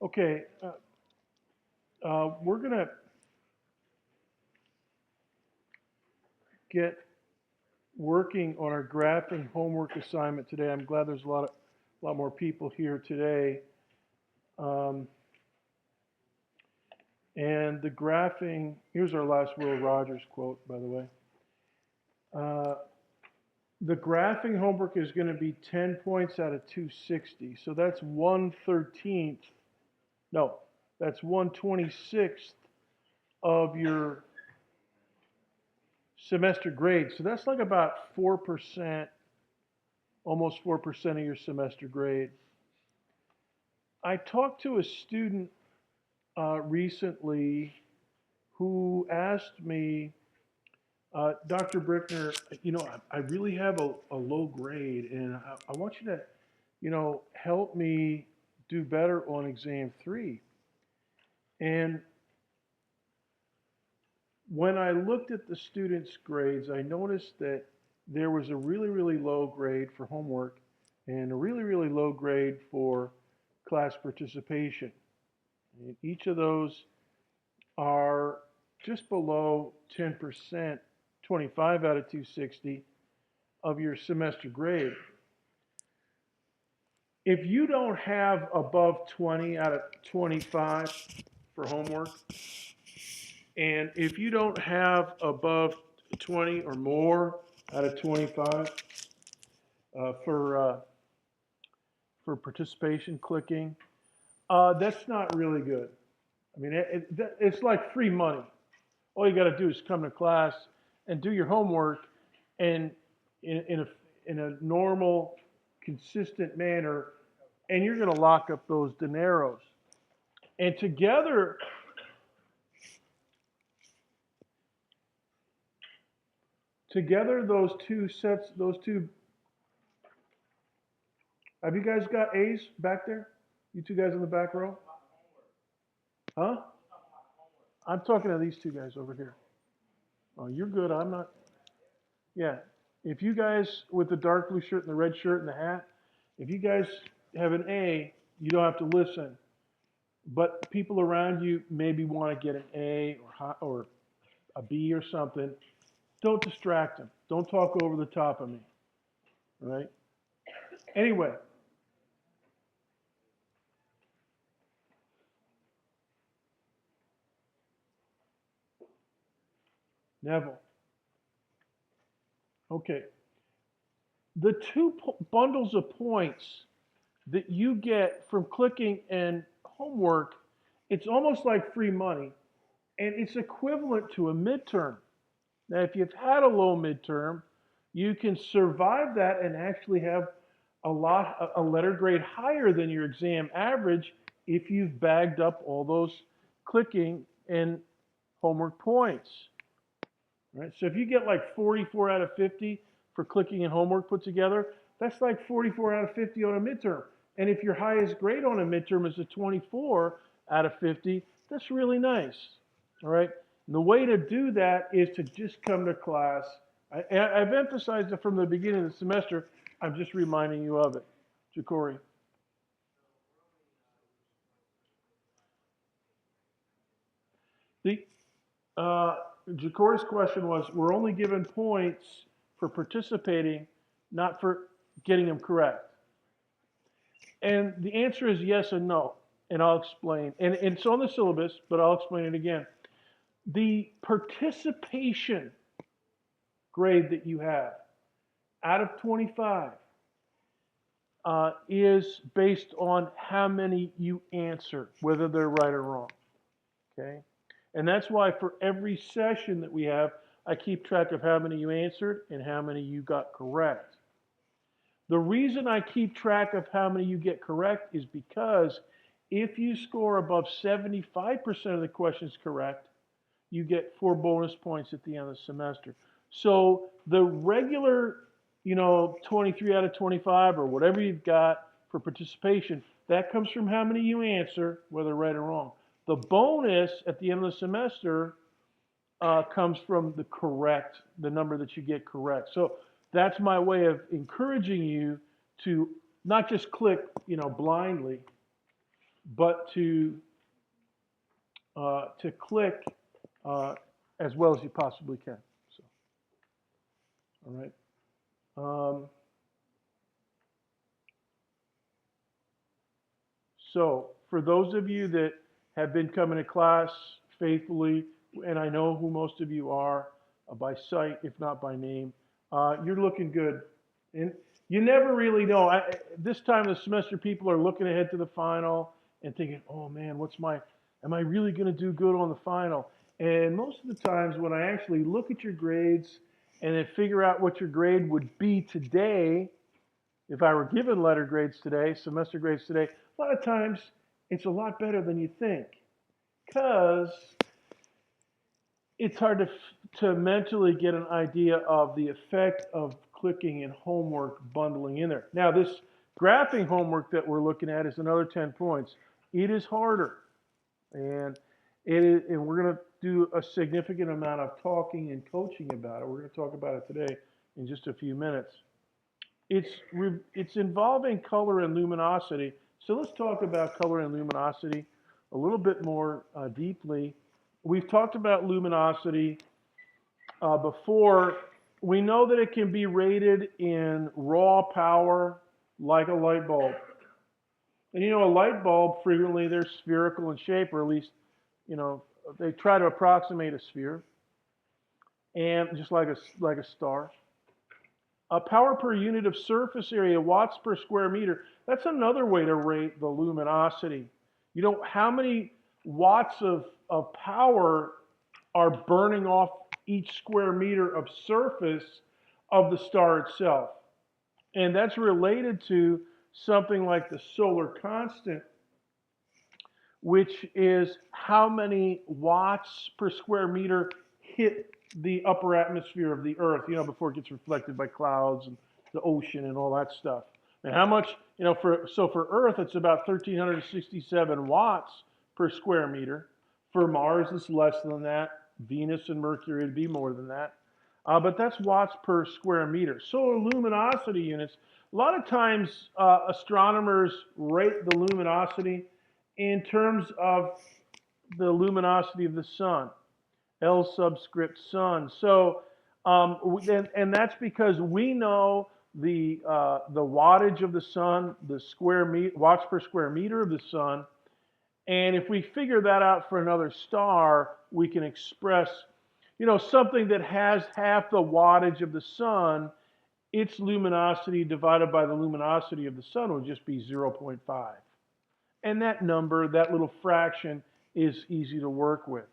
Okay, we're going to get working on our graphing homework assignment today. I'm glad there's a lot more people here today. Um, and the graphing, here's our last Will Rogers quote, by the way. Uh, the graphing homework is going to be 10 points out of 260. So that's 1/13th. No, that's 1/26th of your semester grade. So that's like about 4%, almost 4% of your semester grade. I talked to a student recently who asked me, Dr. Brickner, I really have a low grade and I want you to, help me do better on exam 3. And when I looked at the students' grades, I noticed that there was a really, really low grade for homework and a really, really low grade for class participation. And each of those are just below 10%, 25 out of 260 of your semester grade. If you don't have above 20 out of 25 for homework, and if you don't have above 20 or more out of 25 uh, for uh, for participation clicking, that's not really good. I mean, it's like free money. All you got to do is come to class and do your homework, and in a normal, consistent manner, and you're going to lock up those dineros. And together those two sets, those two. Have you guys got A's back there? You two guys in the back row? Huh? I'm talking to these two guys over here. Oh, you're good. I'm not. Yeah. If you guys with the dark blue shirt and the red shirt and the hat, if you guys have an A, you don't have to listen. But people around you maybe want to get an A or a B or something. Don't distract them. Don't talk over the top of me. All right? Anyway, Neville. Okay. The two bundles of points that you get from clicking and homework, it's almost like free money, and it's equivalent to a midterm. Now, if you've had a low midterm, you can survive that and actually have a letter grade higher than your exam average if you've bagged up all those clicking and homework points. Right? So if you get like 44 out of 50 for clicking and homework put together, that's like 44 out of 50 on a midterm. And if your highest grade on a midterm is a 24 out of 50, that's really nice. All right. And the way to do that is to just come to class. I've emphasized it from the beginning of the semester. I'm just reminding you of it. Ja'Cory. The uh, Ja'Cory's question was, we're only given points for participating, not for getting them correct. And the answer is yes and no. And I'll explain. And it's on the syllabus, but I'll explain it again. The participation grade that you have out of 25 is based on how many you answer, whether they're right or wrong. Okay? And that's why for every session that we have, I keep track of how many you answered and how many you got correct. The reason I keep track of how many you get correct is because if you score above 75% of the questions correct, you get 4 bonus points at the end of the semester. So the regular, 23 out of 25 or whatever you've got for participation, that comes from how many you answer, whether right or wrong. The bonus at the end of the semester comes from the number that you get correct. So that's my way of encouraging you to not just click, blindly, but to click as well as you possibly can. So, all right. So for those of you that have been coming to class faithfully, and I know who most of you are by sight, if not by name, you're looking good. And you never really know. This time of the semester, people are looking ahead to the final and thinking, "Oh man, am I really going to do good on the final?" And most of the times, when I actually look at your grades and then figure out what your grade would be today, if I were given letter grades today, semester grades today, a lot of times it's a lot better than you think, because it's hard to mentally get an idea of the effect of clicking and homework bundling in there. Now, this graphing homework that we're looking at is another 10 points. It is harder, and and we're going to do a significant amount of talking and coaching about it. We're going to talk about it today in just a few minutes. It's involving color and luminosity. So let's talk about color and luminosity a little bit more deeply. We've talked about luminosity before. We know that it can be rated in raw power like a light bulb. And you know, a light bulb, frequently they're spherical in shape, or at least, you know, they try to approximate a sphere, and just like a star. Power per unit of surface area, watts per square meter. That's another way to rate the luminosity. You know, how many watts of power are burning off each square meter of surface of the star itself. And that's related to something like the solar constant, which is how many watts per square meter hit the upper atmosphere of the Earth, you know, before it gets reflected by clouds and the ocean and all that stuff. And how much, you know, for Earth, it's about 1,367 watts per square meter. For Mars, it's less than that. Venus and Mercury would be more than that. But that's watts per square meter. Solar luminosity units, a lot of times astronomers rate the luminosity in terms of the luminosity of the sun, L subscript sun. So, and that's because we know the wattage of the sun, the watts per square meter of the sun, and if we figure that out for another star, we can express, you know, something that has half the wattage of the sun. Its luminosity divided by the luminosity of the sun would just be 0.5. And that number, that little fraction, is easy to work with.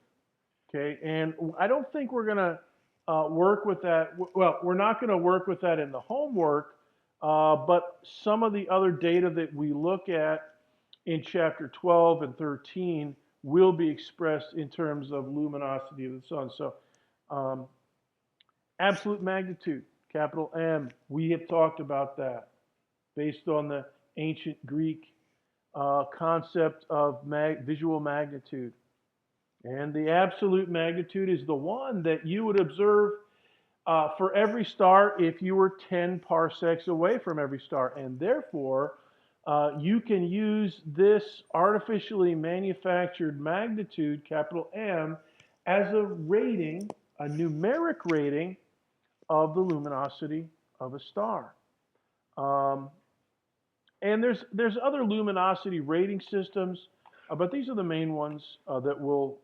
Okay, and I don't think we're going to work with that. Well, we're not going to work with that in the homework, but some of the other data that we look at in chapter 12 and 13 will be expressed in terms of luminosity of the sun. So, absolute magnitude, capital M, we have talked about that based on the ancient Greek concept of visual magnitude. And the absolute magnitude is the one that you would observe for every star if you were 10 parsecs away from every star. And therefore, you can use this artificially manufactured magnitude, capital M, as a rating, a numeric rating of the luminosity of a star. And there's other luminosity rating systems, but these are the main ones that we'll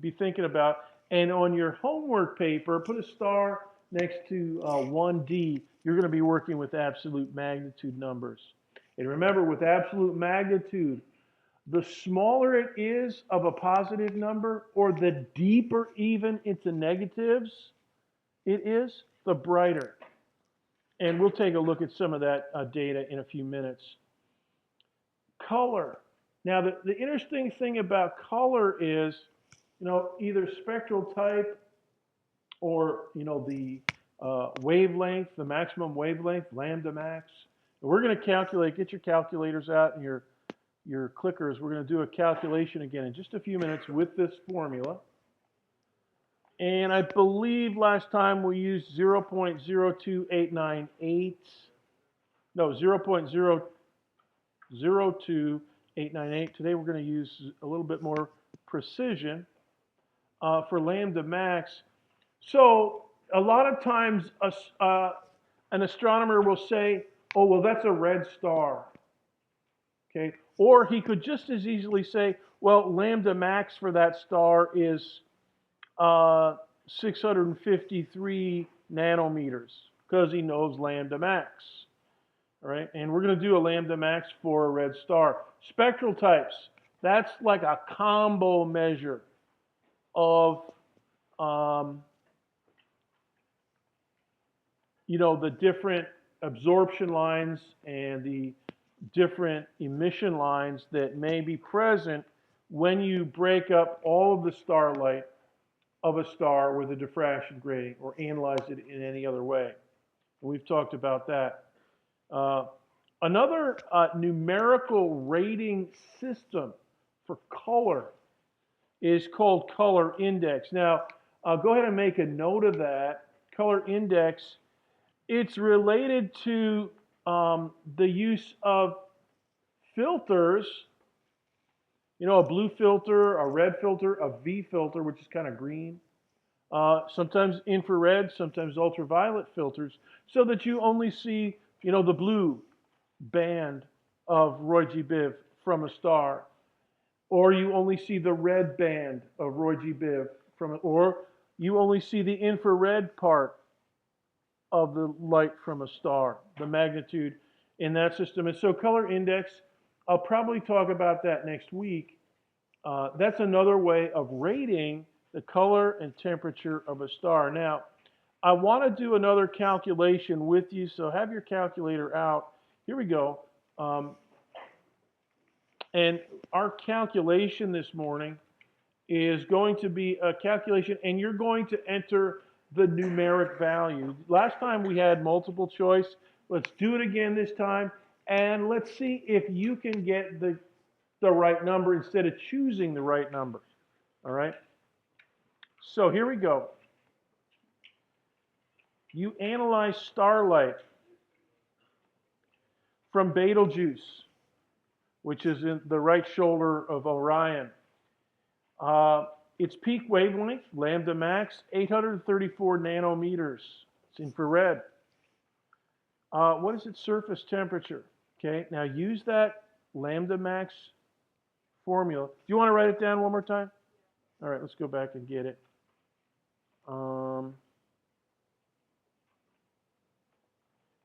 be thinking about. And on your homework paper, put a star next to 1D. You're going to be working with absolute magnitude numbers. And remember, with absolute magnitude, the smaller it is of a positive number, or the deeper even into negatives it is, the brighter. And we'll take a look at some of that data in a few minutes. Color. Now, the interesting thing about color is, you know, either spectral type or, you know, the wavelength, the maximum wavelength, lambda max. And we're going to calculate, get your calculators out and your clickers. We're going to do a calculation again in just a few minutes with this formula. And I believe last time we used 0.02898, no, 0.002 898. Today we're going to use a little bit more precision for lambda max. So a lot of times an astronomer will say, oh, well, that's a red star. Okay? Or he could just as easily say, well, lambda max for that star is 653 nanometers because he knows lambda max. All right? And we're going to do a lambda max for a red star. Spectral types, that's like a combo measure of the different absorption lines and the different emission lines that may be present when you break up all of the starlight of a star with a diffraction grating or analyze it in any other way. And we've talked about that. Another numerical rating system for color is called color index. Now, go ahead and make a note of that. Color index, it's related to the use of filters, a blue filter, a red filter, a V filter, which is kind of green, sometimes infrared, sometimes ultraviolet filters, so that you only see, the blue band of Roy G. Biv from a star, or you only see the red band of Roy G. Biv or you only see the infrared part of the light from a star, the magnitude in that system. And so color index, I'll probably talk about that next week. That's another way of rating the color and temperature of a star. Now, I want to do another calculation with you, so have your calculator out. Here we go. And our calculation this morning is going to be a calculation, and you're going to enter the numeric value. Last time we had multiple choice. Let's do it again this time, and let's see if you can get the right number instead of choosing the right number. All right? So here we go. You analyze starlight from Betelgeuse, which is in the right shoulder of Orion. Its peak wavelength, lambda max, 834 nanometers. It's infrared. What is its surface temperature? Okay, now use that lambda max formula. Do you want to write it down one more time? All right, let's go back and get it.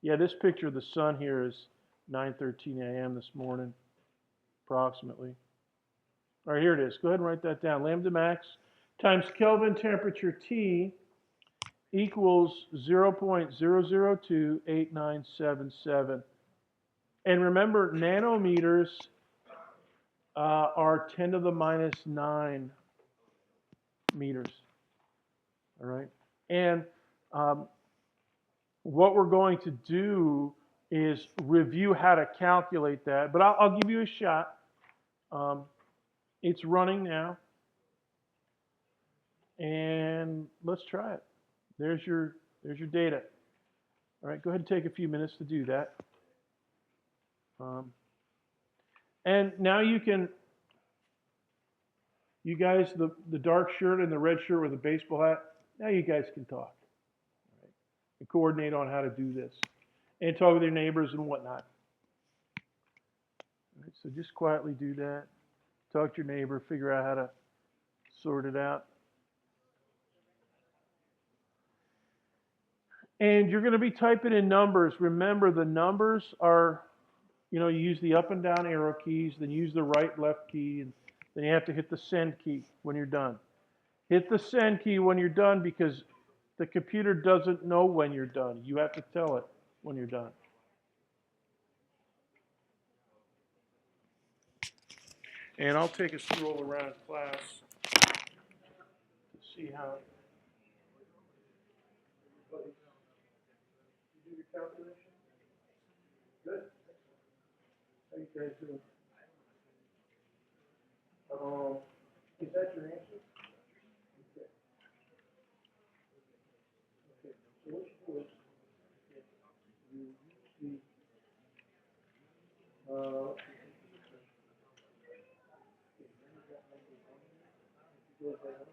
Yeah, this picture of the sun here is 9:13 a.m. this morning, approximately. All right, here it is. Go ahead and write that down. Lambda max times Kelvin temperature T equals 0.0028977. And remember, nanometers are 10 to the minus 9 meters. All right? And what we're going to do is review how to calculate that. But I'll give you a shot. It's running now. And let's try it. There's your data. All right, go ahead and take a few minutes to do that. And now you guys, the dark shirt and the red shirt with the baseball hat, now you guys can talk. All right, and coordinate on how to do this. And talk with your neighbors and whatnot. All right, so just quietly do that. Talk to your neighbor, figure out how to sort it out. And you're going to be typing in numbers. Remember, the numbers are, you use the up and down arrow keys, then use the right, left key, and then you have to hit the send key when you're done. Hit the send key when you're done because the computer doesn't know when you're done. You have to tell it when you're done. And I'll take a stroll around class to see how. You do your calculation? Good. How you guys doing? Is that your answer? Okay. Okay. So what you do is you use the goes down.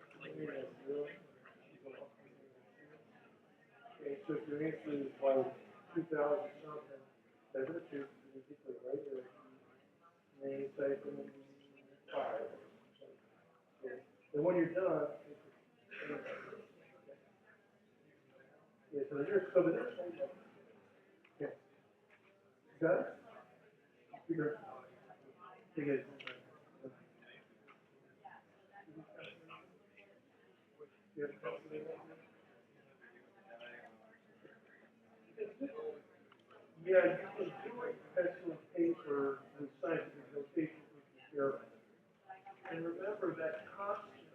Okay, so if your answer is like 2,000 something, that's a two, you just put it right there. And then you say from five. Okay. And when you're done, yeah, so the next one, yeah, got it? Figure, figure. Yeah, yeah, you can do it pencil and paper with scientific notation for your. And remember that constant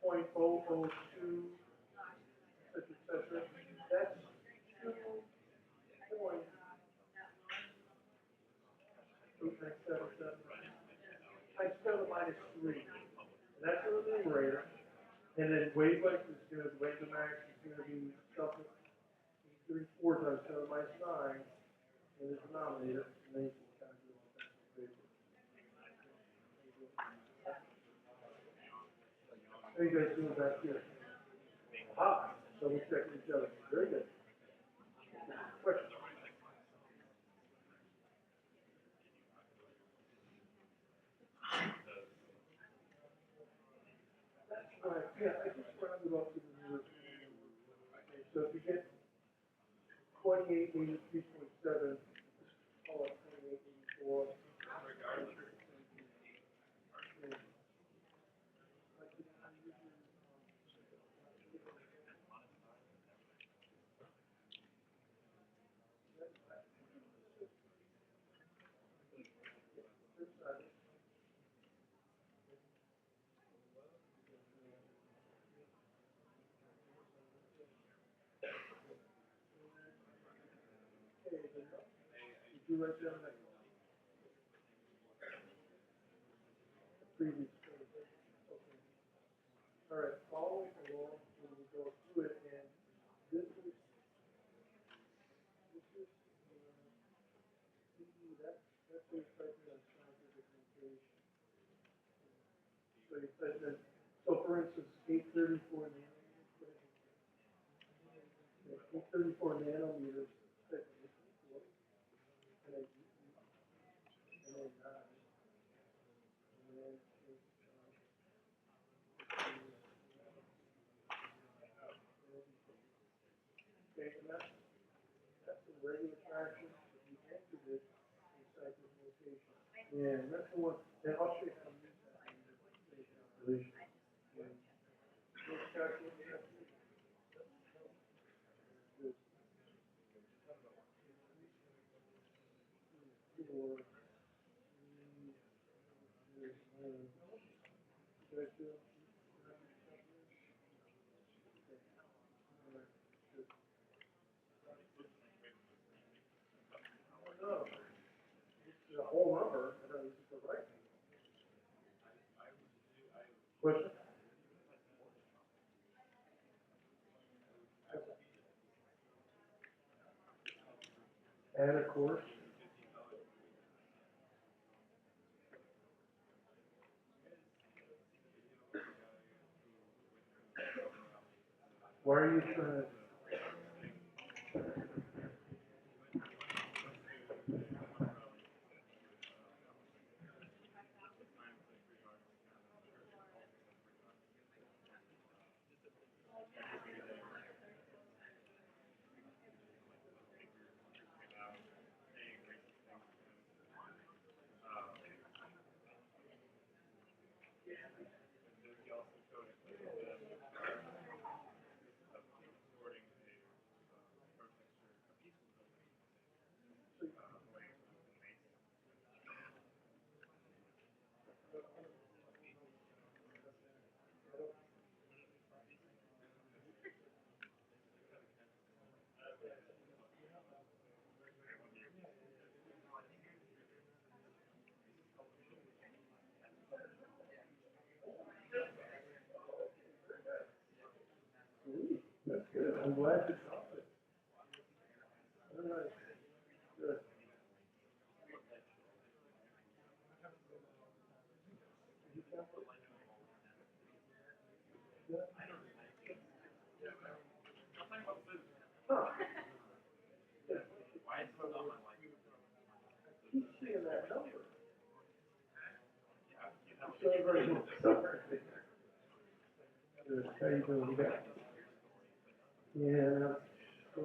0.002, et cetera, that's 2.8977 times 10 to the minus 3. And that's in the numerator. And then wavelength is going to, wave the max is going to be something, 34 times 10 to the minus 9 in the denominator. And then you can calculate that. How are you guys doing back here? Ah, so we're checking each other. Very good. Question. Right, yeah, I just rounded up to the nearest. Okay, so if you get 2883.7, call it 2884. Did you write down that previous? Okay. All right, follow along when we go through it, and this is, that's a statement on scientific notation. So you said that, so for instance, 834 nanometers, 834 nanometers, and then 9, and then okay, and that's the regular fraction. You entered it in scientific notation. Yeah, and that's the one, and I'll show you how to use that calculation. Yeah. This calculation, good. For, guys do it? No, it's a whole number, and then it's the right. Question? Add a course. Why are you trying to? That's good. I'm glad you caught it. All right. Good. very much. Good. How you doing? You got? Yeah. So,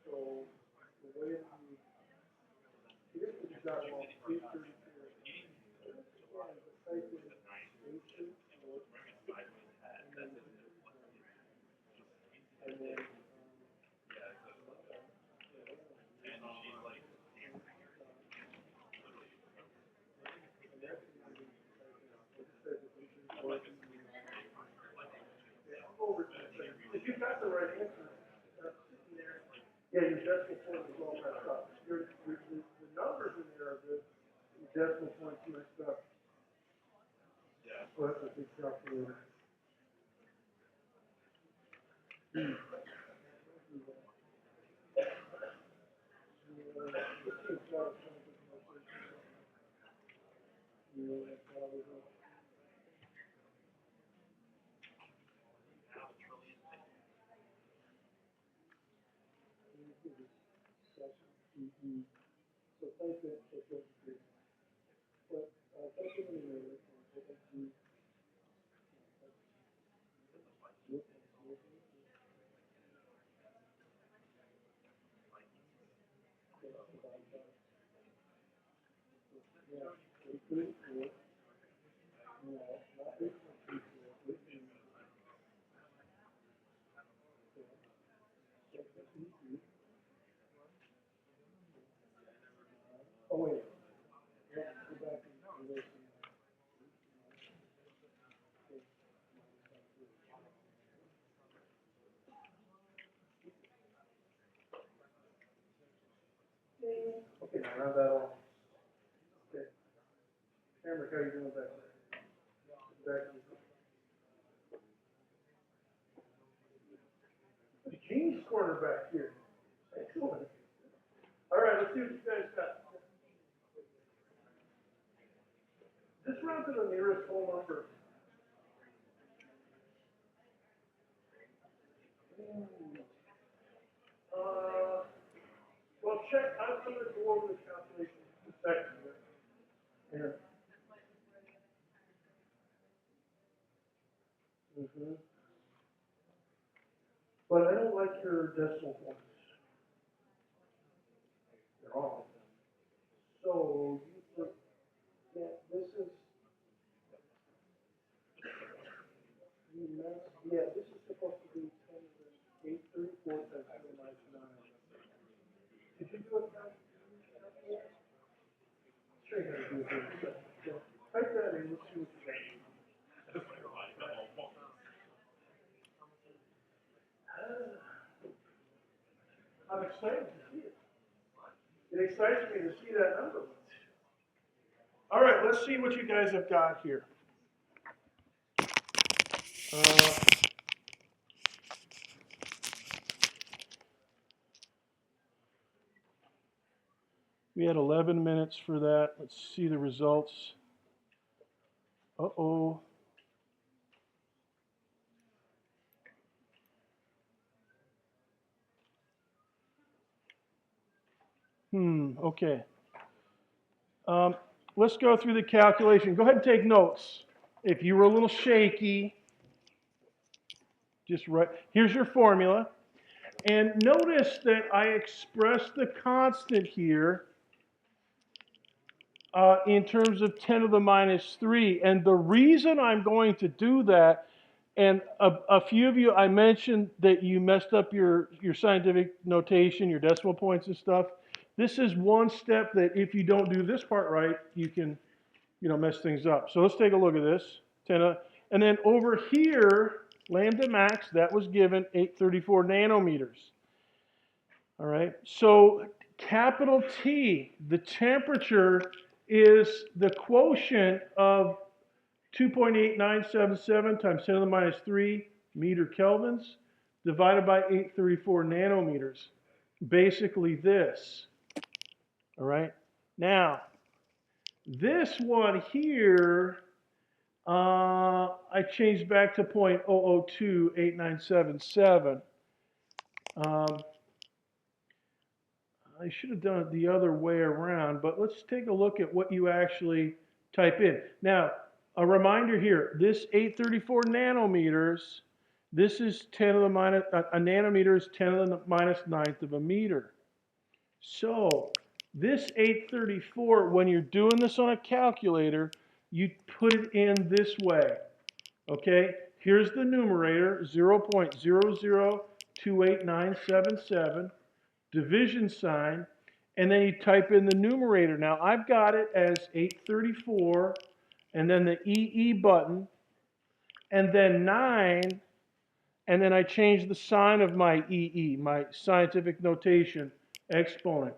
so the way you got all 834. And then if you got the right answer, yeah, your decimal point is all messed up. The numbers in there are good. Your decimal point's messed up. So that's a big calculator. So thank you. But thank you. Oh wait. Okay, now round that off. Okay. Cameron, how you doing back there? Back the King's corner back here. Excellent. All right, let's see what you guys got. Just round to the nearest whole number. Well, check. I'm going to go over the calculation in a second. Yeah. Mm-hmm. But I don't like your decimal points. They're all. So you put, yeah, this is, yeah, this is supposed to be 834 times 9. Did you do it now? Sure, you gotta do it here. So, type that in. Let's see what you got. I'm excited to see it. It excites me to see that number. All right, let's see what you guys have got here. We had 11 minutes for that. Let's see the results. Uh-oh. Okay. Let's go through the calculation. Go ahead and take notes. If you were a little shaky, just write. Here's your formula. And notice that I expressed the constant here in terms of 10 to the minus 3. And the reason I'm going to do that, and a few of you, I mentioned that you messed up your scientific notation, your decimal points and stuff. This is one step that if you don't do this part right, you can, mess things up. So let's take a look at this. 10, and then over here, lambda max, that was given 834 nanometers. All right, so capital T, the temperature is the quotient of 2.8977 times 10 to the minus 3 meter kelvins divided by 834 nanometers. Basically this. All right. Now, this one here, I changed back to 0.0028977. Um, I should have done it the other way around, but let's take a look at what you actually type in. Now, a reminder here, this 834 nanometers, this is 10 to the minus, a nanometer is 10 to the minus ninth of a meter. So, this 834, when you're doing this on a calculator, you put it in this way, okay? Here's the numerator, 0.0028977. Division sign, and then you type in the numerator. Now I've got it as 834, and then the EE button, and then 9, and then I change the sign of my EE, my scientific notation, exponent,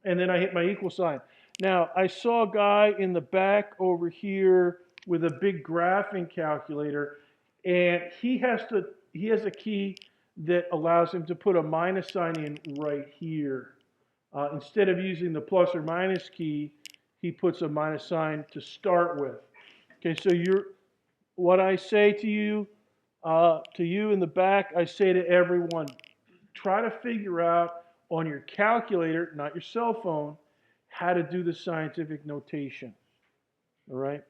and then I hit my equal sign. Now I saw a guy in the back over here with a big graphing calculator, and he has a key that allows him to put a minus sign in right here. Instead of using the plus or minus key, he puts a minus sign to start with. Okay, so what I say to you in the back, I say to everyone, try to figure out on your calculator, not your cell phone, how to do the scientific notation. All right?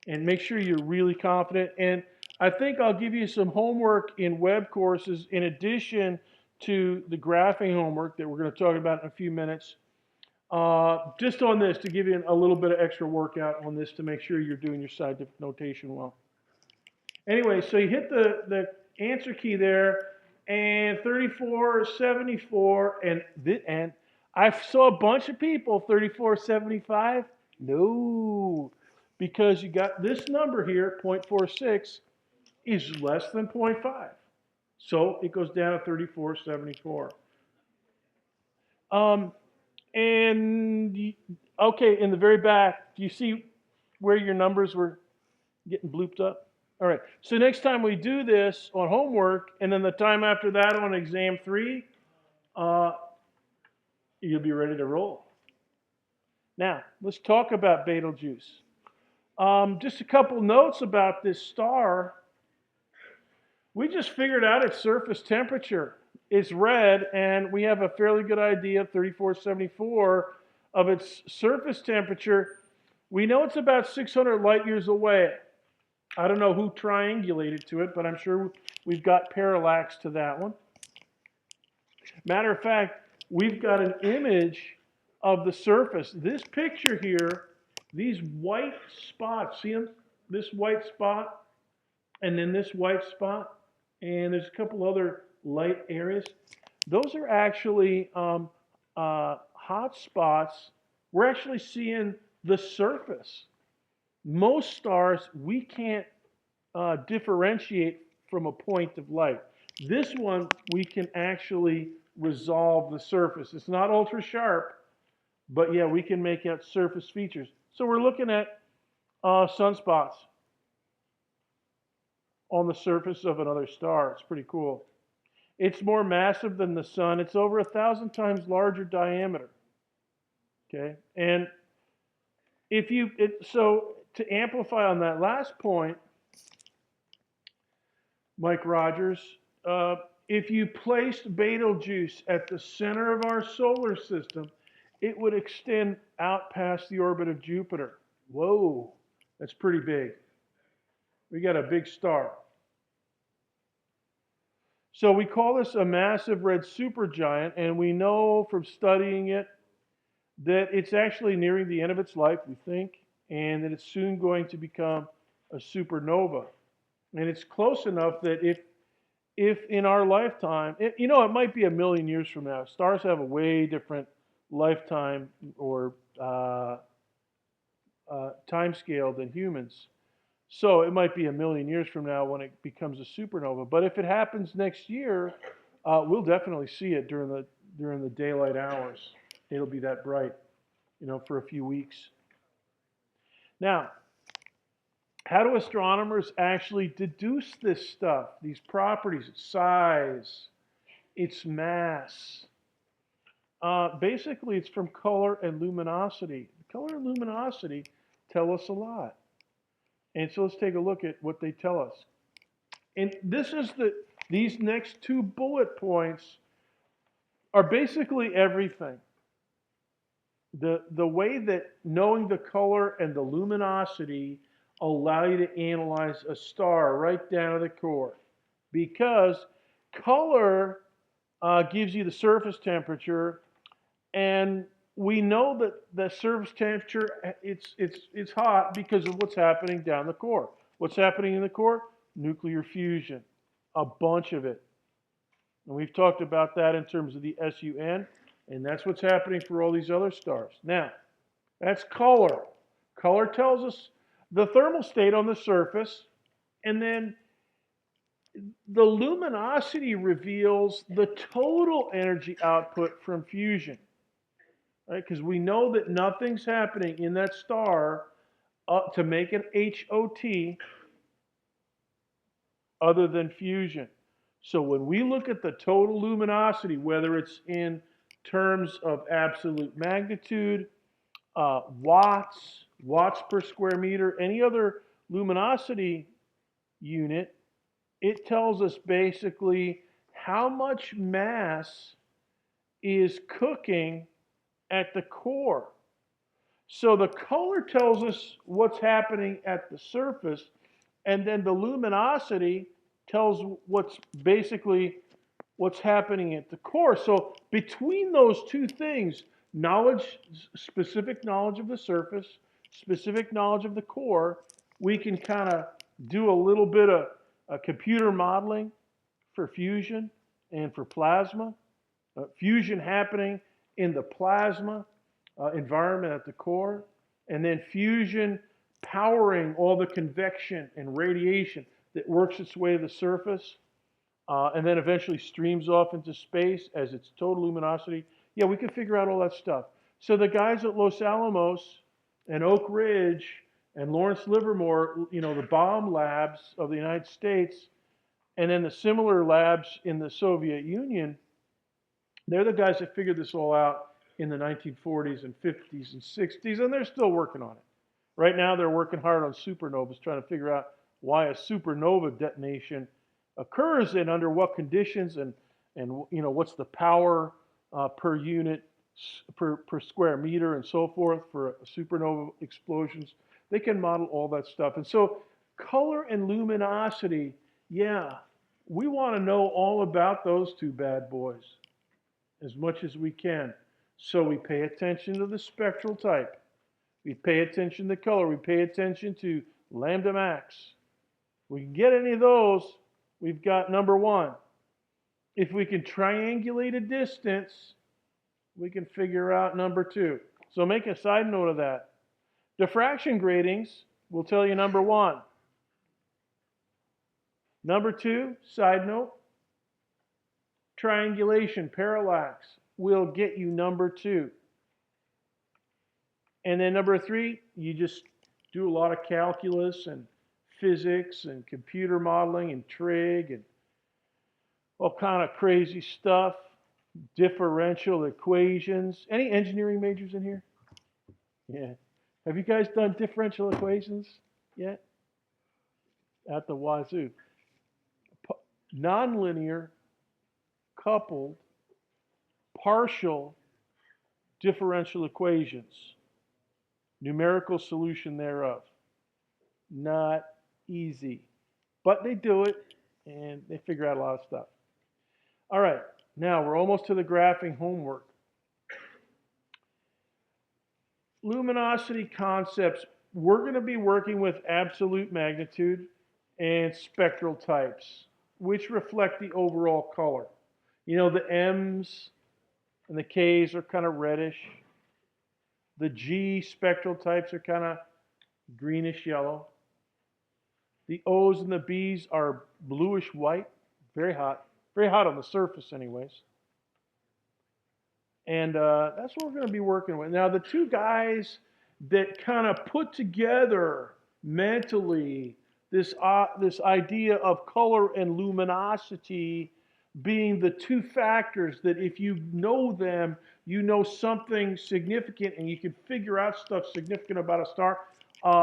And make sure you're really confident. And I think I'll give you some homework in web courses in addition to the graphing homework that we're going to talk about in a few minutes. Just on this, to give you a little bit of extra workout on this to make sure you're doing your scientific notation well. Anyway, so you hit the answer key there, and 3474, and I saw a bunch of people, 3475. No, because you got this number here, 0.46, is less than 0.5. So it goes down to 3474. And okay, in the very back, do you see where your numbers were getting blooped up? All right, so next time we do this on homework, and then the time after that on exam 3, you'll be ready to roll. Now, let's talk about Betelgeuse. Just a couple notes about this star. We just figured out its surface temperature. It's red, and we have a fairly good idea, 3474, of its surface temperature. We know it's about 600 light years away. I don't know who triangulated to it, but I'm sure we've got parallax to that one. Matter of fact, we've got an image of the surface. This picture here, these white spots, see them? This white spot, and then this white spot, and there's a couple other light areas. Those are actually hot spots. We're actually seeing the surface. Most stars, we can't differentiate from a point of light. This one, we can actually resolve the surface. It's not ultra sharp, but yeah, we can make out surface features. So we're looking at sunspots on the surface of another star. It's pretty cool. It's more massive than the sun. It's over 1,000 times larger diameter. Okay, and so to amplify on that last point, Mike Rogers, if you placed Betelgeuse at the center of our solar system, it would extend out past the orbit of Jupiter. Whoa, that's pretty big. We got a big star. So we call this a massive red supergiant, and we know from studying it that it's actually nearing the end of its life, we think, and that it's soon going to become a supernova. And it's close enough that if in our lifetime, it might be 1,000,000 years from now. Stars have a way different lifetime or time scale than humans. So it might be 1,000,000 years from now when it becomes a supernova. But if it happens next year, we'll definitely see it during the daylight hours. It'll be that bright, for a few weeks. Now, how do astronomers actually deduce this stuff, these properties, its size, its mass? Basically, it's from color and luminosity. Color and luminosity tell us a lot. And so let's take a look at what they tell us. And these next two bullet points are basically everything. The way that knowing the color and the luminosity allow you to analyze a star right down to the core. Because color gives you the surface temperature, and we know that the surface temperature it's hot because of what's happening down the core. What's happening in the core? Nuclear fusion, a bunch of it. And we've talked about that in terms of the SUN, and that's what's happening for all these other stars. Now, that's color. Color tells us the thermal state on the surface, and then the luminosity reveals the total energy output from fusion, right? Because we know that nothing's happening in that star to make an HOT other than fusion. So when we look at the total luminosity, whether it's in terms of absolute magnitude, watts per square meter, any other luminosity unit, it tells us basically how much mass is cooking at the core. So the color tells us what's happening at the surface, and then the luminosity tells what's happening at the core. So between those two things, specific knowledge of the surface, specific knowledge of the core, we can kind of do a little bit of computer modeling for fusion and for plasma. Fusion happening in the plasma environment at the core, and then fusion powering all the convection and radiation that works its way to the surface, and then eventually streams off into space as its total luminosity. Yeah, we can figure out all that stuff. So the guys at Los Alamos and Oak Ridge and Lawrence Livermore, the bomb labs of the United States, and then the similar labs in the Soviet Union, they're the guys that figured this all out in the 1940s and 50s and 60s, and they're still working on it. Right now, they're working hard on supernovas, trying to figure out why a supernova detonation occurs and under what conditions, and what's the power per unit per square meter and so forth for supernova explosions. They can model all that stuff. And so color and luminosity, yeah, we want to know all about those two bad boys as much as we can. So we pay attention to the spectral type. We pay attention to color. We pay attention to lambda max. We can get any of those, we've got number one. If we can triangulate a distance, we can figure out number two. So make a side note of that. Diffraction gratings will tell you number one. Number two, side note, triangulation, parallax will get you number two. And then number three, you just do a lot of calculus and physics and computer modeling and trig and all kind of crazy stuff, differential equations. Any engineering majors in here? Yeah. Have you guys done differential equations yet? At the wazoo. Nonlinear, coupled, partial differential equations. Numerical solution thereof. Not easy. But they do it, and they figure out a lot of stuff. All right, now we're almost to the graphing homework. Luminosity concepts, we're going to be working with absolute magnitude and spectral types, which reflect the overall color. The M's and the K's are kind of reddish. The G spectral types are kind of greenish yellow. The O's and the B's are bluish white, very hot on the surface anyways. And that's what we're going to be working with. Now, the two guys that kind of put together mentally this idea of color and luminosity being the two factors that if you know them, you know something significant and you can figure out stuff significant about a star,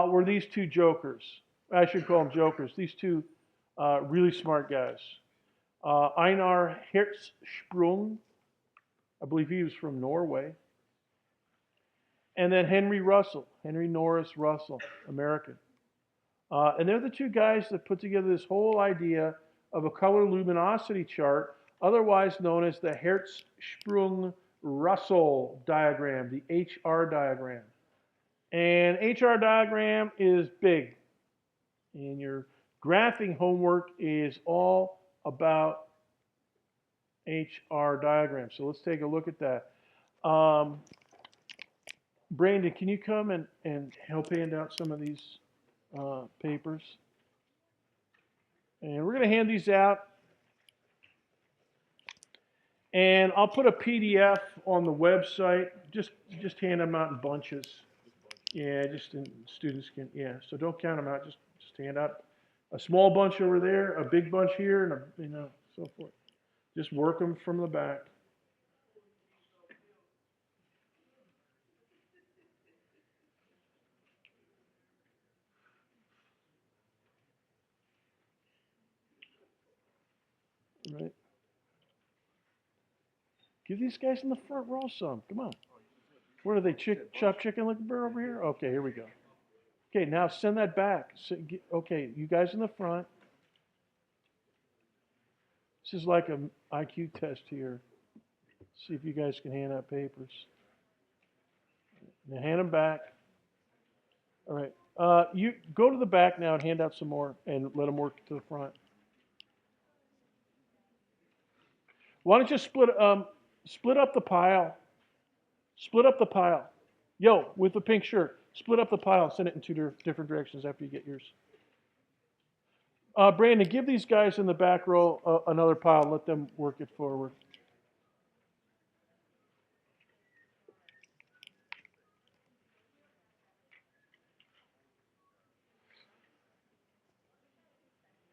were these two jokers. I should call them jokers. These two really smart guys. Einar Hertzsprung, I believe he was from Norway. And then Henry Norris Russell, American. And they're the two guys that put together this whole idea of a color luminosity chart, otherwise known as the Hertzsprung-Russell diagram, the HR diagram. And HR diagram is big. And your graphing homework is all about HR diagram. So let's take a look at that. Brandon, can you come and help hand out some of these papers? And we're going to hand these out. And I'll put a PDF on the website. Just hand them out in bunches. Yeah, students can, yeah. So don't count them out. Just hand out a small bunch over there, a big bunch here, and so forth. Just work them from the back. Right. Give these guys in the front row some. Come on. What are they? Chopped chicken liver bear over here? Okay, here we go. Okay, now send that back. Okay, you guys in the front. This is like an IQ test here. See if you guys can hand out papers. Now hand them back. All right. You go to the back now and hand out some more and let them work to the front. Why don't you split up the pile? Split up the pile. Yo, with the pink shirt, split up the pile and send it in two different directions after you get yours. Brandon, give these guys in the back row another pile. Let them work it forward.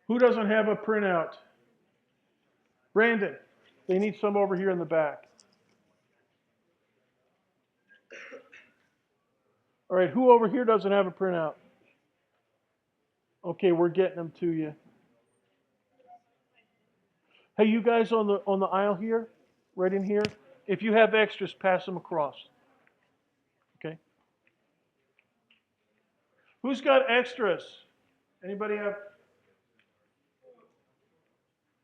Who doesn't have a printout? Brandon, they need some over here in the back. All right, who over here doesn't have a printout? Okay, we're getting them to you. Hey, you guys on the aisle here, right in here. If you have extras, pass them across. Okay. Who's got extras? Anybody have?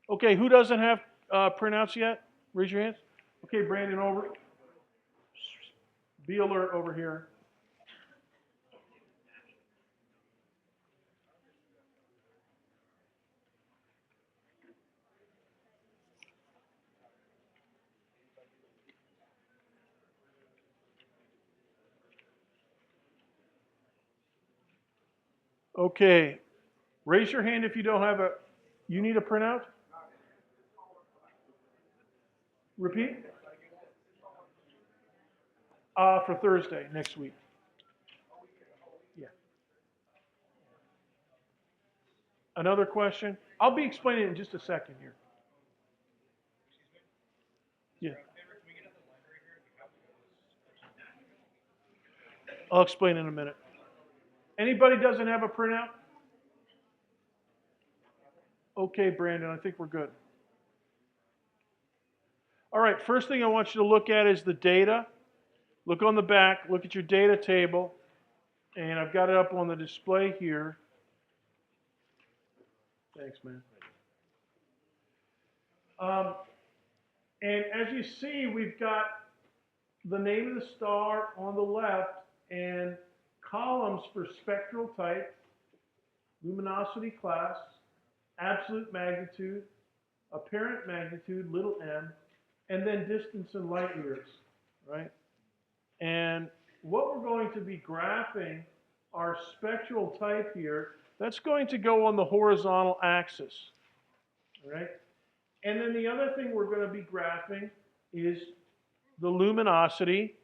Okay, who doesn't have printouts yet? Raise your hands. Okay, Brandon, over. Be alert over here. Okay, raise your hand if you don't have you need a printout? Repeat? For Thursday, next week. Yeah. Another question? I'll be explaining it in just a second here. Yeah. I'll explain in a minute. Anybody doesn't have a printout? Okay, Brandon, I think we're good. All right, first thing I want you to look at is the data. Look on the back, look at your data table, and I've got it up on the display here. Thanks, man. And as you see, we've got the name of the star on the left and columns for spectral type, luminosity class, absolute magnitude, apparent magnitude, little m, and then distance in light years, right? And what we're going to be graphing our spectral type here, that's going to go on the horizontal axis, all right? And then the other thing we're going to be graphing is the luminosity,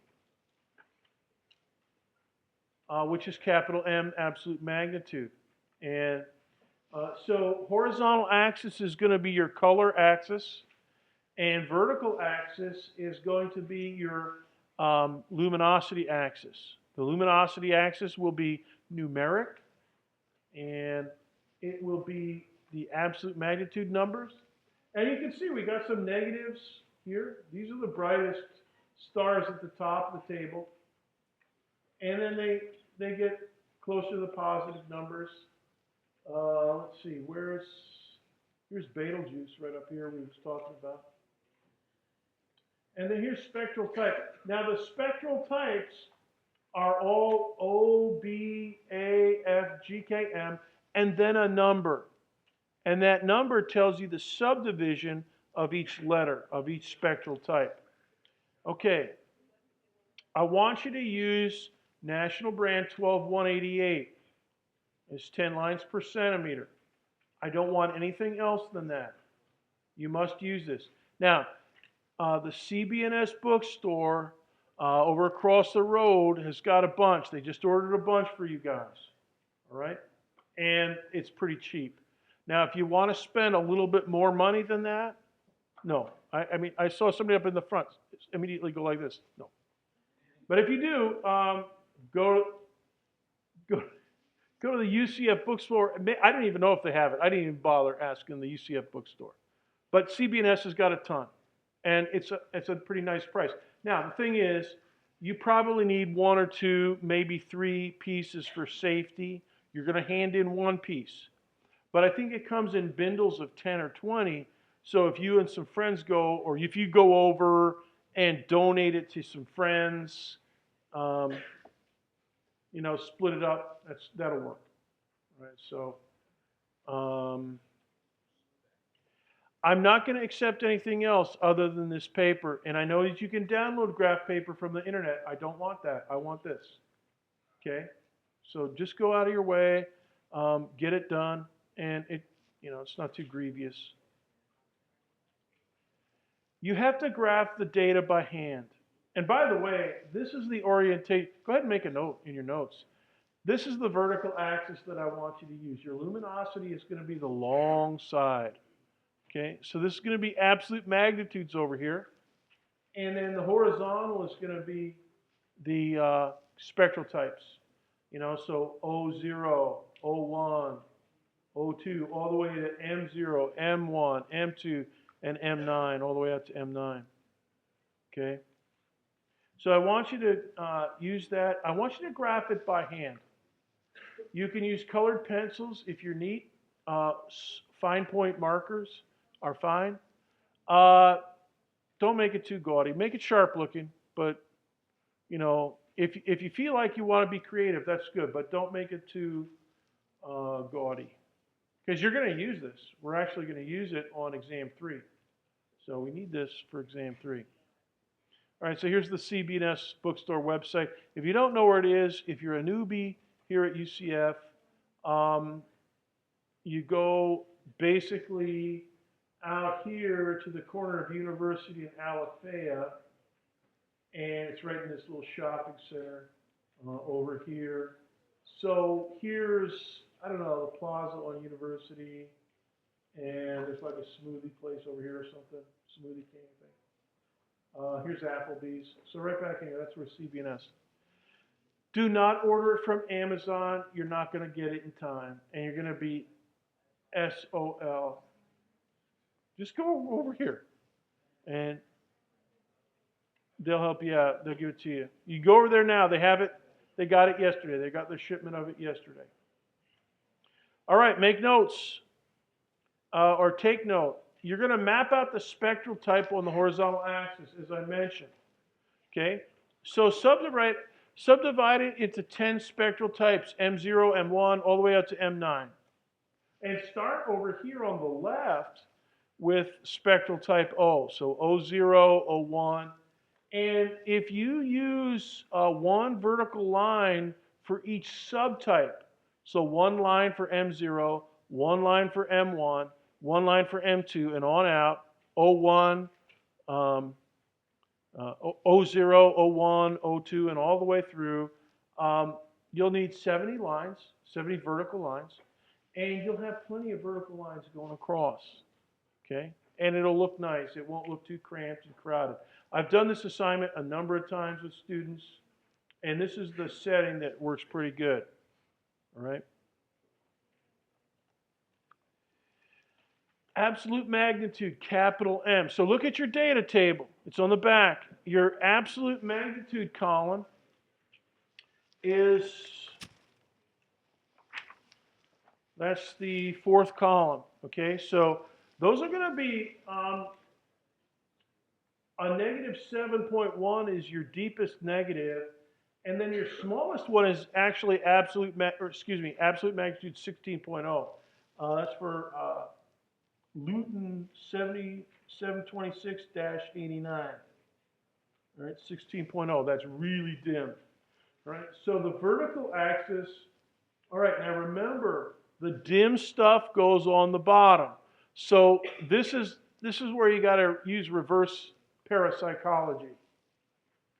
which is capital M, absolute magnitude. And so horizontal axis is going to be your color axis. And vertical axis is going to be your luminosity axis. The luminosity axis will be numeric, and it will be the absolute magnitude numbers. And you can see we got some negatives here. These are the brightest stars at the top of the table. And then they get closer to the positive numbers. Let's see, here's Betelgeuse right up here we was talking about. And then here's spectral type. Now the spectral types are all O, B, A, F, G, K, M, and then a number. And that number tells you the subdivision of each letter, of each spectral type. Okay, I want you to use National Brand 12188. It's 10 lines per centimeter. I don't want anything else than that. You must use this. Now, the CB&S bookstore over across the road has got a bunch. They just ordered a bunch for you guys. All right? And it's pretty cheap. Now, if you want to spend a little bit more money than that, no. I mean, I saw somebody up in the front immediately go like this. No. But if you do, go to the UCF bookstore. I don't even know if they have it. I didn't even bother asking the UCF bookstore. But CB&S has got a ton. And it's a pretty nice price. Now, the thing is, you probably need 1 or 2, maybe 3 pieces for safety. You're going to hand in 1 piece. But I think it comes in bundles of 10 or 20. So if you and some friends go, or if you go over and donate it to some friends, split it up, that'll work. All right, so I'm not going to accept anything else other than this paper. And I know that you can download graph paper from the internet. I don't want that. I want this. Okay? So just go out of your way, get it done, and it's not too grievous. You have to graph the data by hand. And by the way, this is the orientation. Go ahead and make a note in your notes. This is the vertical axis that I want you to use. Your luminosity is going to be the long side. Okay, so this is going to be absolute magnitudes over here. And then the horizontal is going to be the spectral types. So O0, O1, O2, all the way to M0, M1, M2, and M9, all the way up to M9. Okay? So I want you to use that. I want you to graph it by hand. You can use colored pencils if you're neat. Fine point markers are fine. Don't make it too gaudy. Make it sharp looking, but if you feel like you want to be creative, that's good. But don't make it too gaudy, because you're going to use this. We're actually going to use it on exam 3, so we need this for exam 3. All right, so here's the CB&S bookstore website. If you don't know where it is, if you're a newbie here at UCF, you go basically out here to the corner of University and Alafaya, and it's right in this little shopping center over here. So here's, I don't know, the plaza on University, and there's like a smoothie place over here or something, smoothie king thing. Here's Applebee's. So right back in here, that's where CB&S. Do not order it from Amazon. You're not going to get it in time, and you're going to be SOL. Just go over here, and they'll help you out. They'll give it to you. You go over there now. They have it. They got it yesterday. They got the shipment of it yesterday. All right, make notes or take note. You're going to map out the spectral type on the horizontal axis, as I mentioned. Okay? So subdivide it into 10 spectral types, M0, M1, all the way up to M9. And start over here on the left with spectral type O. So O0, O1. And if you use 1 vertical line for each subtype, so 1 line for M0, 1 line for M1, 1 line for M2, and on out, O1, O0, O1, O2, and all the way through, you'll need 70 lines, 70 vertical lines, and you'll have plenty of vertical lines going across, okay? and it'll look nice. It won't look too cramped and crowded. I've done this assignment a number of times with students, and this is the setting that works pretty good. All right. Absolute magnitude, capital M. So look at your data table. It's on the back. Your absolute magnitude column is, that's the fourth column. Okay, so those are going to be, a negative 7.1 is your deepest negative, and then your smallest one is actually absolute magnitude 16.0. That's for Luton 7726-89. All right, 16.0. That's really dim. All right, so the vertical axis. All right, now remember, the dim stuff goes on the bottom. So this is where you got to use reverse parapsychology.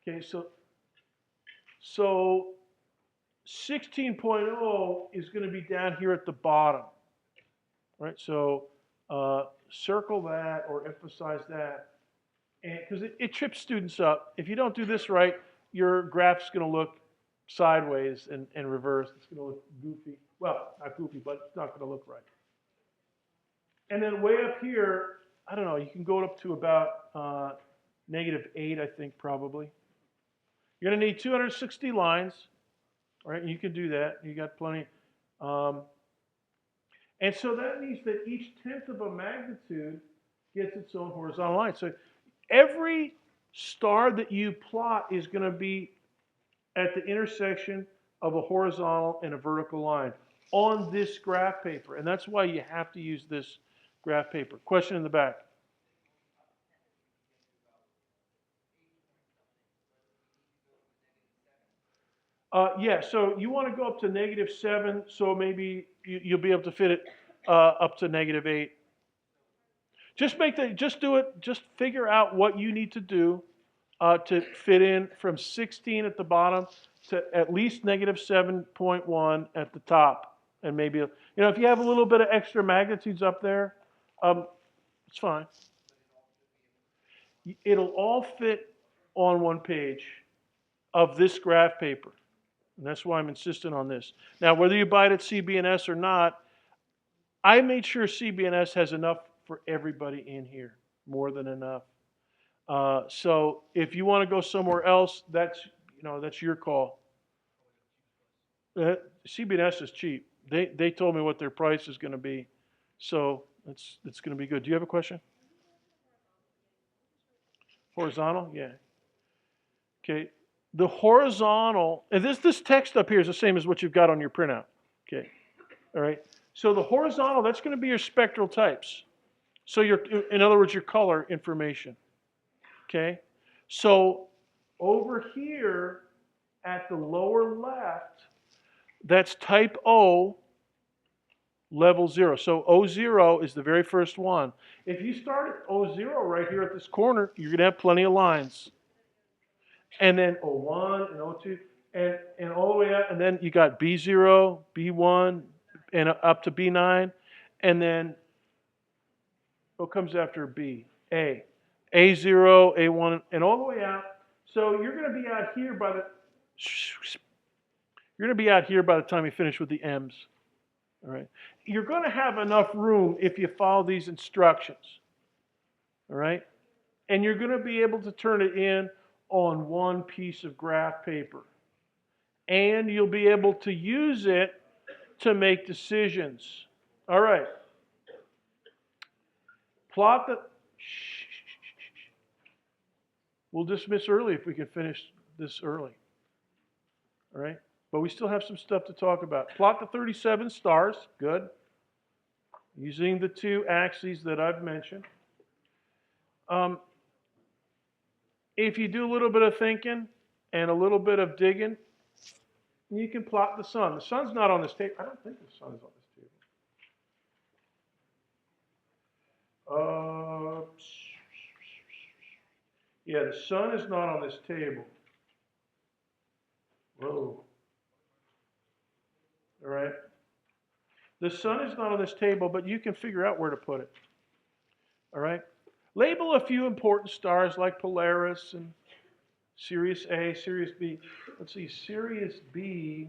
Okay, so 16.0 is going to be down here at the bottom. All right, so circle that or emphasize that, because it trips students up. If you don't do this right, your graph's going to look sideways and reverse. It's going to look goofy. Well, not goofy, but it's not going to look right. And then way up here, I don't know, you can go up to about -8, I think, probably. You're going to need 260 lines. All right, you can do that. You got plenty. And so that means that each tenth of a magnitude gets its own horizontal line. So every star that you plot is going to be at the intersection of a horizontal and a vertical line on this graph paper. And that's why you have to use this graph paper. Question in the back. Yeah, so you want to go up to -7, so maybe you'll be able to fit it up to -8. Just do it, just figure out what you need to do to fit in from 16 at the bottom to at least -7.1 at the top. And maybe, if you have a little bit of extra magnitudes up there, it's fine. It'll all fit on one page of this graph paper. And that's why I'm insistent on this. Now, whether you buy it at CB&S or not, I made sure CB&S has enough for everybody in here, more than enough. So if you want to go somewhere else, that's your call. CB&S is cheap. They told me what their price is going to be, so it's going to be good. Do you have a question? Horizontal, yeah. Okay. The horizontal, and this text up here is the same as what you've got on your printout. Okay. All right. So the horizontal, that's going to be your spectral types. So in other words, your color information. Okay. So over here at the lower left, that's type O, level 0. So O0 is the very first one. If you start at O0 right here at this corner, you're going to have plenty of lines. And then O1 and O2 and all the way up, and then you got B0, B1, and up to B9, and then what comes after B? A. A0, A1, and all the way out. So you're going to be out here by the time you finish with the M's. All right. You're going to have enough room if you follow these instructions. All right? And you're going to be able to turn it in on one piece of graph paper. And you'll be able to use it to make decisions. All right. Plot the... We'll dismiss early if we can finish this early. All right? But we still have some stuff to talk about. Plot the 37 stars. Good. Using the two axes that I've mentioned. If you do a little bit of thinking and a little bit of digging, you can plot the sun. The sun's not on this table. I don't think the sun is on this table. Yeah, the sun is not on this table. Whoa. All right. The sun is not on this table, but you can figure out where to put it. All right. Label a few important stars like Polaris and Sirius A, Sirius B. Let's see, Sirius B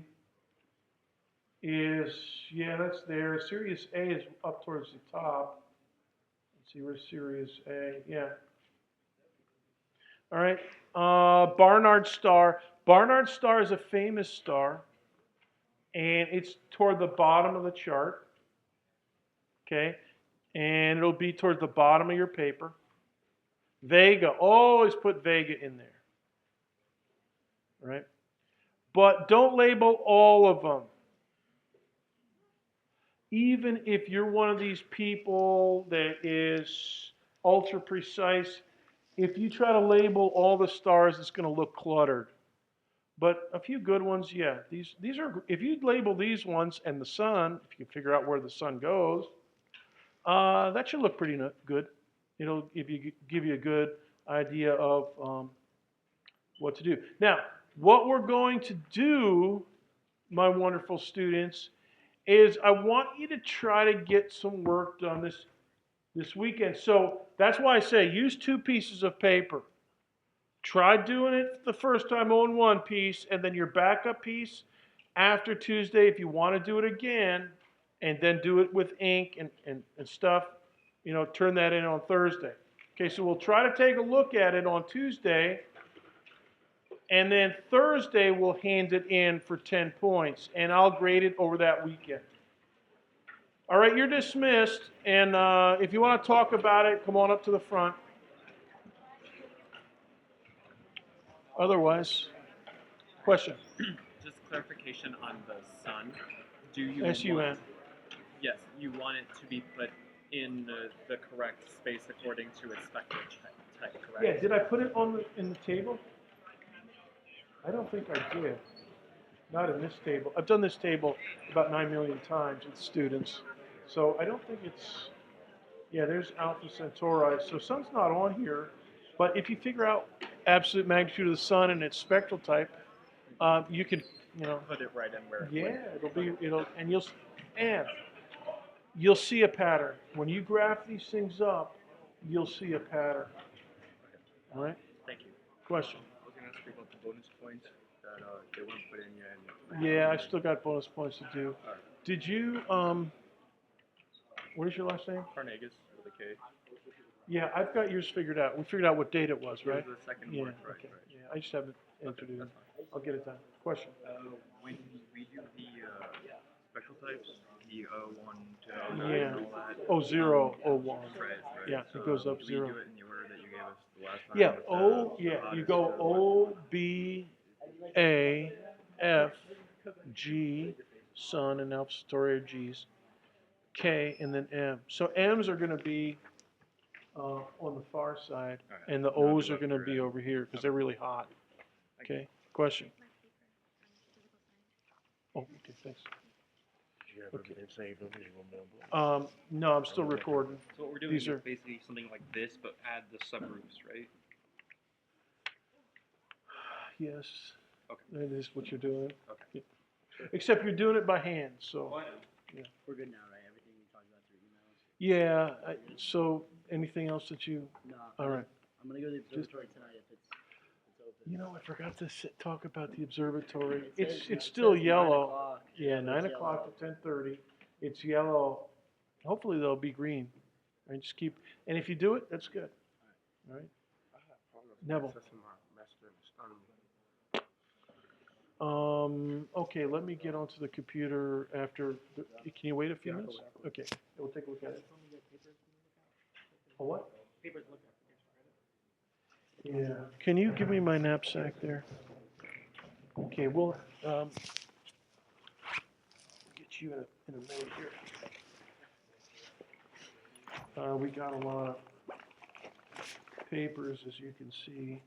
is, yeah, that's there. Sirius A is up towards the top. Let's see, where's Sirius A? Yeah. All right. Barnard star. Barnard star is a famous star, and it's toward the bottom of the chart. Okay. And it'll be toward the bottom of your paper. Vega. Always put Vega in there. All right. But don't label all of them. Even if you're one of these people that is ultra precise, if you try to label all the stars, it's going to look cluttered. But a few good ones, yeah. These are, if you label these ones and the sun, if you can figure out where the sun goes, that should look pretty good. It'll give you a good idea of what to do. Now, what we're going to do, my wonderful students, is I want you to try to get some work done this weekend. So that's why I say use 2 pieces of paper. Try doing it the first time on one piece, and then your backup piece after Tuesday, if you want to do it again, and then do it with ink and stuff, turn that in on Thursday. Okay, so we'll try to take a look at it on Tuesday, and then Thursday we'll hand it in for 10 points, and I'll grade it over that weekend. All right, you're dismissed, and if you want to talk about it, come on up to the front. Otherwise, question? Just clarification on the sun. Do you S-U-N. Yes, you want it to be put in the correct space according to its spectral type, correct? Yeah, did I put it in the table? I don't think I did. Not in this table. I've done this table about 9 million times with students. So I don't think it's, yeah, there's Alpha Centauri. So sun's not on here, but if you figure out absolute magnitude of the sun and its spectral type, you can, put it right in where. yeah, and you'll see a pattern. When you graph these things up, you'll see a pattern. All right? Thank you. Question? I was going to ask you about the bonus points that they weren't put in yet. Yeah, I still got bonus points to do. Right. Did you, what is your last name? Carnegus with a K. Yeah, I've got yours figured out. We figured out what date it was, right? It was the second Yeah, one, right? okay. Right. Yeah, I just haven't entered it in. That's fine. I'll get it done. Question? When we do the special types, the 1 to 9 Yeah. and all that. Oh, 0, 0, 1. Right. Yeah, it goes up we 0. do it in the order that you gave us the last time. Yeah, with O, the yeah, you hottest go to O, B, A, F, G, Sun, and Alpha Centauri are G's, K, and then M. So M's are going to be on the far side, Alright. and the Not the O's are left going to or be right. over here because they're really hot. Okay, question? Oh, okay, thanks. Did you ever get it saved on your number? No, I'm still recording. So what we're doing These is are- basically something like this, but add the subgroups, right? Yes. Okay. That is what you're doing. Okay. Yeah. Except you're doing it by hand, so. We're good now, right? Everything we talked about through emails? Yeah, so anything else that you, No. all right. I'm gonna go to the observatory tonight if it's open. I forgot to talk about the observatory. It says- It's it still says 9 yellow. o'clock. Yeah, It's 9 yellow. o'clock to 10:30. It's yellow. Hopefully they'll be green. Right, just keep, and if you do it, that's good. All right. I have problems Neville. accessing my master astronomy. Okay, let me get onto the computer after, can you wait a few minutes? Okay, we'll take a look at it. A what? Papers look at. Yeah, can you give me my knapsack there? Okay, we'll, get you in a minute here. We got a lot of papers, as you can see.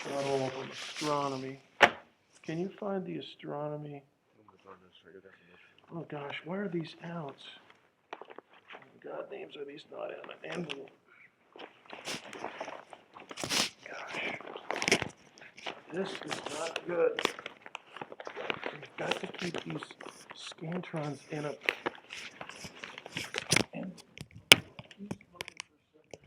Got all of them, astronomy. Can you find the astronomy? Oh gosh, why are these out? God names, are these not in an envelope? Gosh. This is not good. We've got to keep these scantrons in a... And he's looking for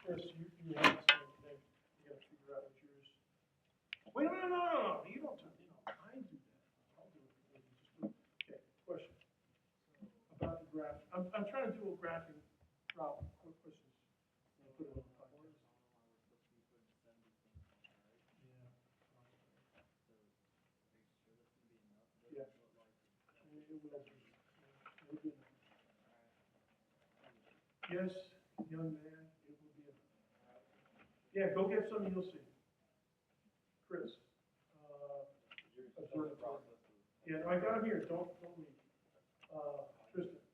Chris, you have the same thing. You gotta figure out what yours. Wait, no. You don't do, I do that. I'll do it. Okay, question. About the graph. I'm trying to do a graphing problem. Quick questions. I'll put it on the podcast. Yeah. It will be. We'll do that. Yes, young man, it will be enough. Yeah, go get some and you'll see. Chris. Observatory. Yeah, no, I got him here. Don't leave. Tristan.